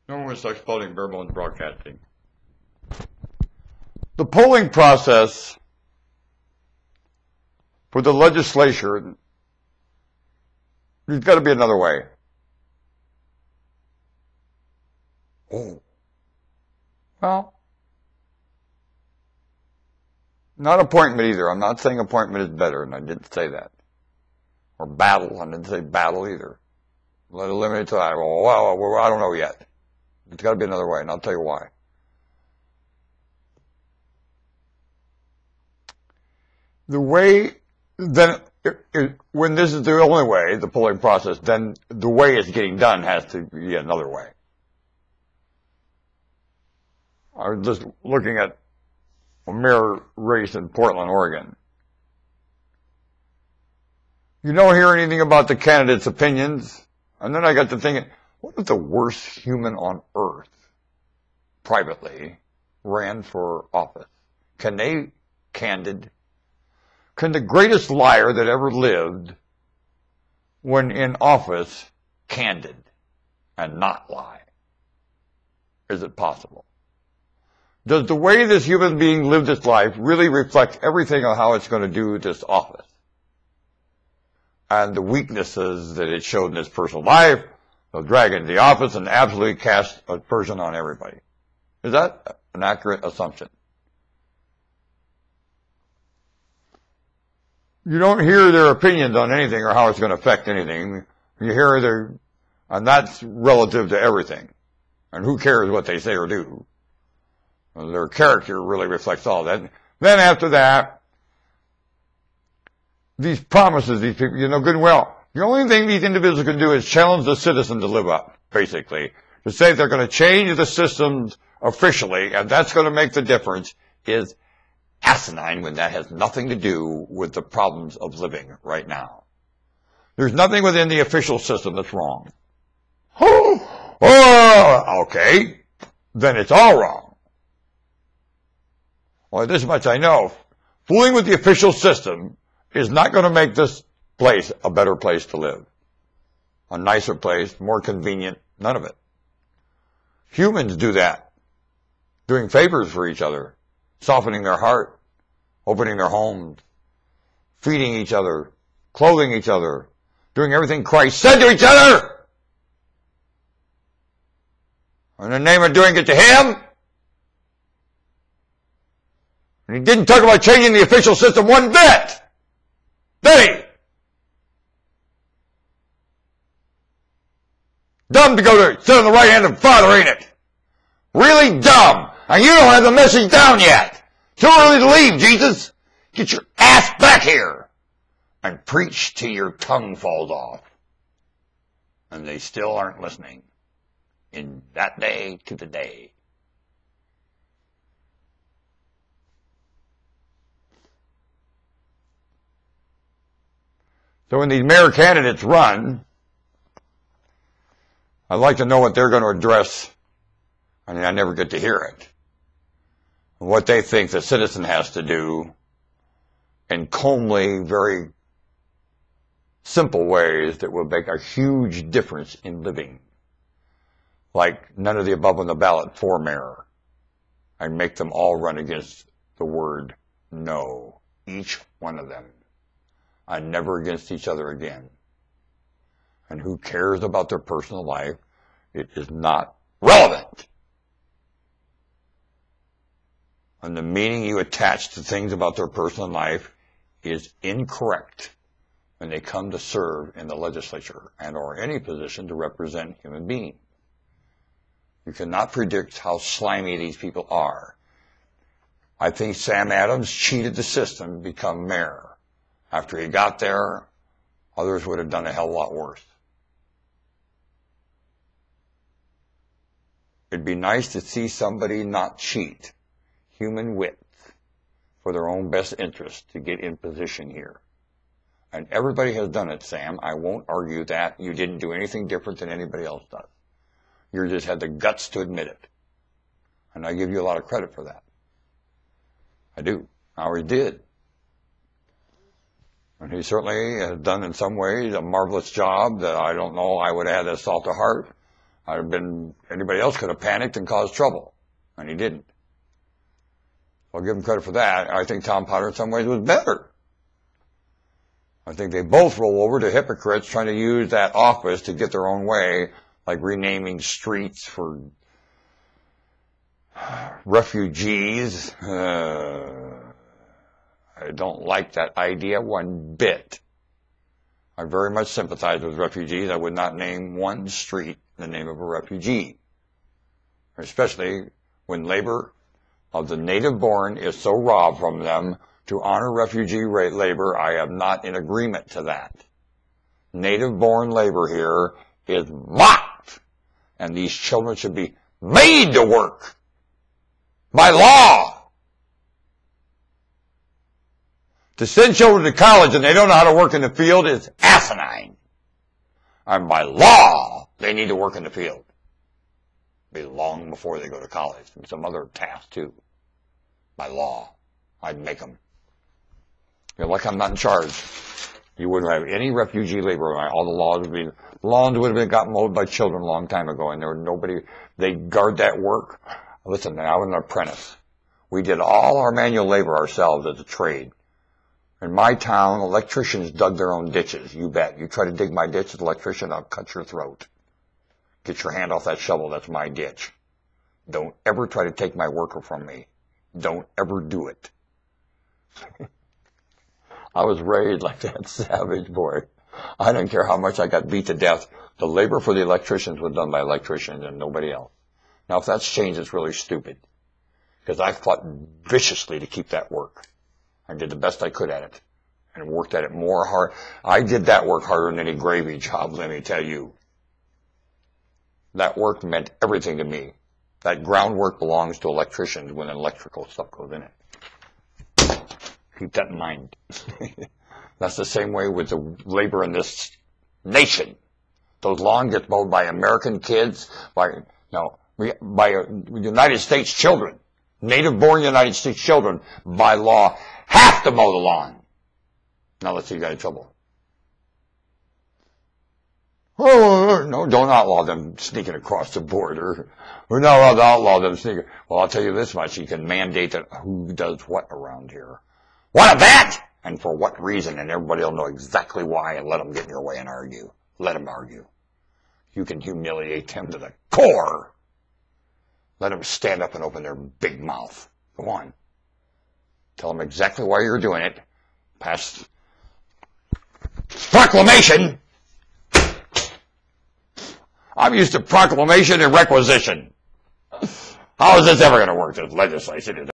No one starts polling bare bones broadcasting. The polling process for the legislature, there's got to be another way. Oh. Well, not appointment either. I'm not saying appointment is better, and I didn't say that. Or battle. I didn't say battle either. Let it limit it to that. Well, I don't know yet. There's got to be another way, and I'll tell you why. The way, then, when this is the only way, the polling process, then the way it's getting done has to be another way. I was just looking at a mayor race in Portland, Oregon. You don't hear anything about the candidates' opinions. And then I got to thinking, what if the worst human on earth, privately, ran for office? Can the greatest liar that ever lived, when in office, candid and not lie? Is it possible? Does the way this human being lived its life really reflect everything on how it's going to do this office? And the weaknesses that it showed in its personal life, they'll drag into the office and absolutely cast aspersion on everybody. Is that an accurate assumption? You don't hear their opinions on anything or how it's going to affect anything. You hear and that's relative to everything. And who cares what they say or do? Their character really reflects all that. Then after that, these promises, these people, you know good and well, the only thing these individuals can do is challenge the citizen to live up, basically. To say they're going to change the systems officially, and that's going to make the difference, is asinine when that has nothing to do with the problems of living right now. There's nothing within the official system that's wrong. Oh, okay. Then it's all wrong. Well, this much I know. Fooling with the official system is not going to make this place a better place to live. A nicer place, more convenient, none of it. Humans do that. Doing favors for each other, softening their heart, opening their homes, feeding each other, clothing each other, doing everything Christ said to each other. In the name of doing it to Him. And He didn't talk about changing the official system one bit. Did He? Dumb to go to sit on the right hand of the Father, ain't it? Really dumb. And you don't have the message down yet. Too early to leave, Jesus. Get your ass back here and preach till your tongue falls off. And they still aren't listening. In that day to the day. So when these mayor candidates run, I'd like to know what they're going to address. I mean, I never get to hear it. What they think the citizen has to do in comely, very simple ways that will make a huge difference in living. Like none of the above on the ballot for mayor. I make them all run against the word no. Each one of them. And never against each other again. And who cares about their personal life? It is not relevant. And the meaning you attach to things about their personal life is incorrect when they come to serve in the legislature and or any position to represent human beings. You cannot predict how slimy these people are. I think Sam Adams cheated the system to become mayor. After he got there, others would have done a hell of a lot worse. It'd be nice to see somebody not cheat human wit for their own best interest to get in position here. And everybody has done it, Sam. I won't argue that. You didn't do anything different than anybody else does. You just had the guts to admit it. And I give you a lot of credit for that. I do. I always did. And he certainly has done in some ways a marvelous job that I don't know I would have had a salt of heart. Anybody else could have panicked and caused trouble, and he didn't. I'll give him credit for that. I think Tom Potter in some ways was better. I think they both roll over to hypocrites trying to use that office to get their own way, like renaming streets for refugees. I don't like that idea one bit. I very much sympathize with refugees. I would not name one street in the name of a refugee, especially when labor of the native born is so robbed from them. To honor refugee labor, I am not in agreement to that. Native born labor here is mocked, and these children should be made to work by law. To send children to college and they don't know how to work in the field is asinine. And by law, they need to work in the field. Be long before they go to college. And some other tasks too. By law, I'd make them. Like I'm not in charge. You wouldn't have any refugee labor. All the lawns would have been got mowed by children a long time ago, and there was nobody. They guard that work. Listen, I was an apprentice. We did all our manual labor ourselves as a trade. In my town, electricians dug their own ditches. You bet. You try to dig my ditch as an electrician, I'll cut your throat. Get your hand off that shovel. That's my ditch. Don't ever try to take my worker from me. Don't ever do it. I was raised like that savage boy. I didn't care how much I got beat to death. The labor for the electricians was done by electricians and nobody else. Now, if that's changed, it's really stupid. Because I fought viciously to keep that work. I did the best I could at it. And worked at it more hard. I did that work harder than any gravy job, let me tell you. That work meant everything to me. That groundwork belongs to electricians when electrical stuff goes in it. Keep that in mind. That's the same way with the labor in this nation. Those lawns get mowed by American kids, by United States children. Native-born United States children, by law, have to mow the lawn. Now let's see you got in trouble. Oh, no, don't outlaw them sneaking across the border. We're not allowed to outlaw them sneaking. Well, I'll tell you this much. You can mandate that who does what around here. What of that? And for what reason? And everybody will know exactly why, and let them get in your way and argue. Let them argue. You can humiliate them to the core. Let them stand up and open their big mouth. Go on. Tell them exactly why you're doing it. Pass proclamation. I'm used to proclamation and requisition. How is this ever going to work, this legislation?